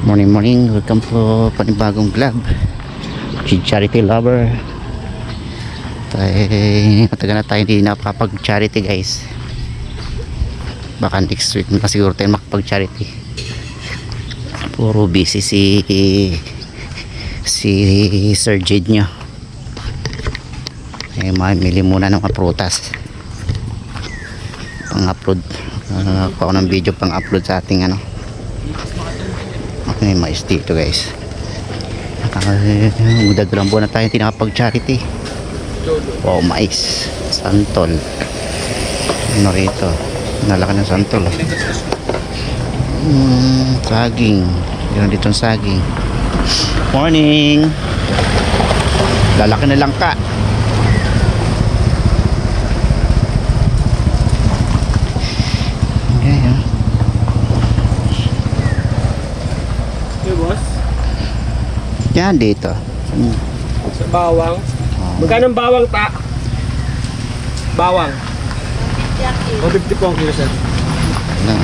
Morning, morning. Welcome po panibagong vlog. Charity lover. Matagal na tayo hindi nakapag-charity, guys. Baka next week na siguro tayo makapag-charity. Puro busy si Sir Jade nyo. Mamili muna ng mga prutas. Pang-upload. Ako ng video pang-upload sa ating ano. May mais dito, guys. Magdadalang buwan na tayo hindi nakapag-charity. Wow, mais. Santol. Ano rito? Nalaki ng santol. Saging. Meron dito ang saging. Morning. Lalaki na lang ka. Yan dito. Sa bawang. Magkano ang bawang ta? Bawang. 50 po ang kilo, sir. Lang.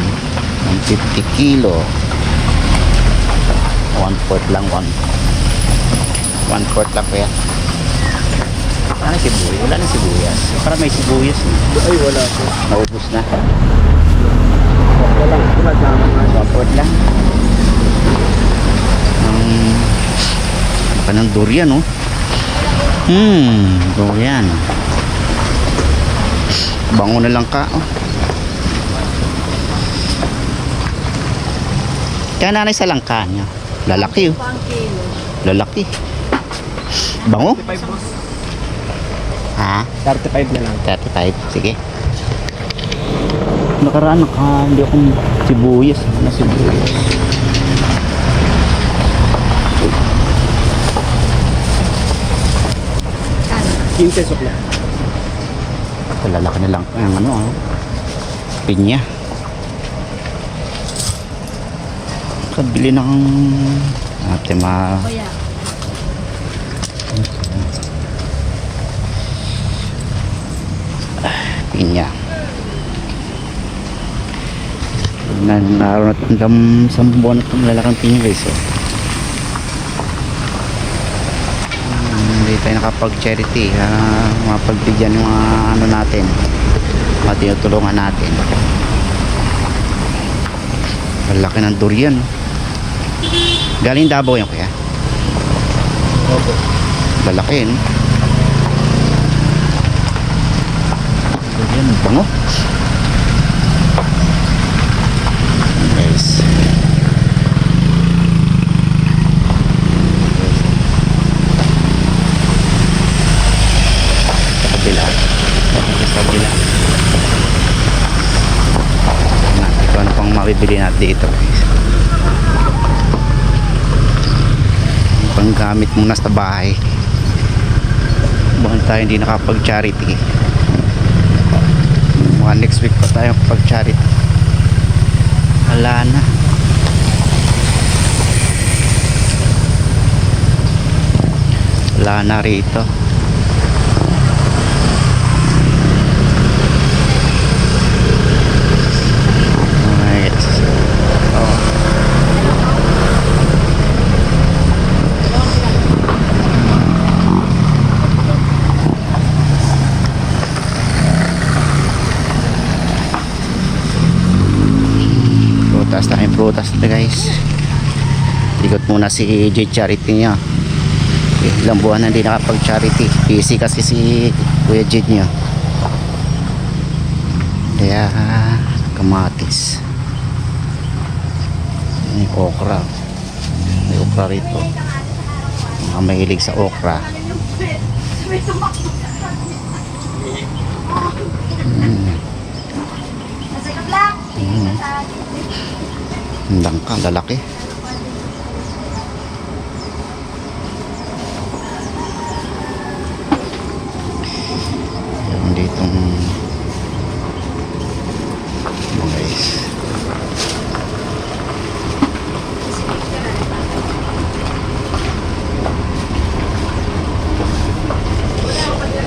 50 kilo. 1/4 lang. 1/4 lang kaya. Wala na sibuyas. Wala na sibuyas. Para may sibuyas. Ay, wala po. Naubos na. Wala. Wala lang. 1/4 lang. Ng durian, oh. Durian. Bango na lang ka, oh. Kaya nanay sa langka niya. Lalaki, oh. Lalaki. Bango? 35 boss. Ha? 35 na lang. 35, sige. Nakaraan hindi akong sibuyas. Ano sibuyas? Sok lang. Lalaki na lang ang ano, pinya. Kabili ng ate pinya. Naroon natin sa buwan na itong lalakang pinya, guys. Hindi tayo nakapag-charity, mapagbigyan yung mga ano natin, mga tinutulungan natin. Malaki ng durian. Galing Davao yan, kuya? Opo. Lalaki yun. Durian, bango. Guys. Ano pang mabibili natin dito, guys? Panggamit muna sa bahay. Bakit tayo hindi nakapag-charity? Mga next week pa tayo kapag-charity. Wala na. Wala na rito. Prutas tayong prutas na, guys. Likot muna si J Charity niya. Ilang buwan na hindi nakapag-charity. Busy kasi si Kuya J niya. Kaya kamatis. May okra. May okra rito. Mga mahilig sa okra. Langka, lalaki. Yan ditong guys.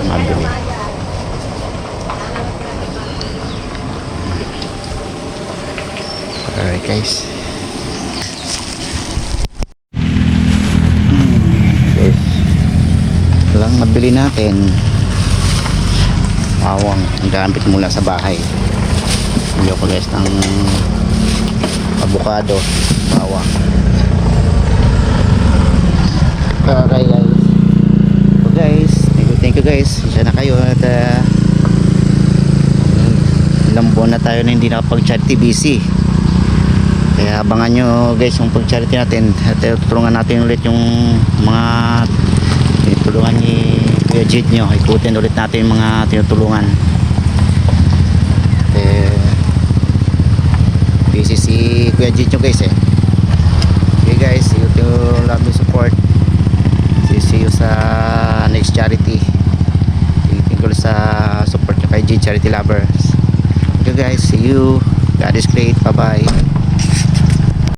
Mabili. Alright, guys. binili natin bawang ang gamit mula sa bahay. Bili ko guys ng avocado, bawang. Okay guys, so guys, thank you guys. Diyan na kayo at ilang buwan na tayo na hindi nakapag-charity busy. Kaya abangan nyo guys yung pag-charity natin at tutulungan natin ulit yung mga tinutulungan ni Kuya Jid nyo. Ikutin ulit natin yung mga tinutulungan. Busy si Kuya Jid nyo guys eh. Okay guys, see you to love me support. See you sa next charity. Thank you sa support nyo kay Jid Charity Lovers. Okay guys, see you. God is great. Bye bye.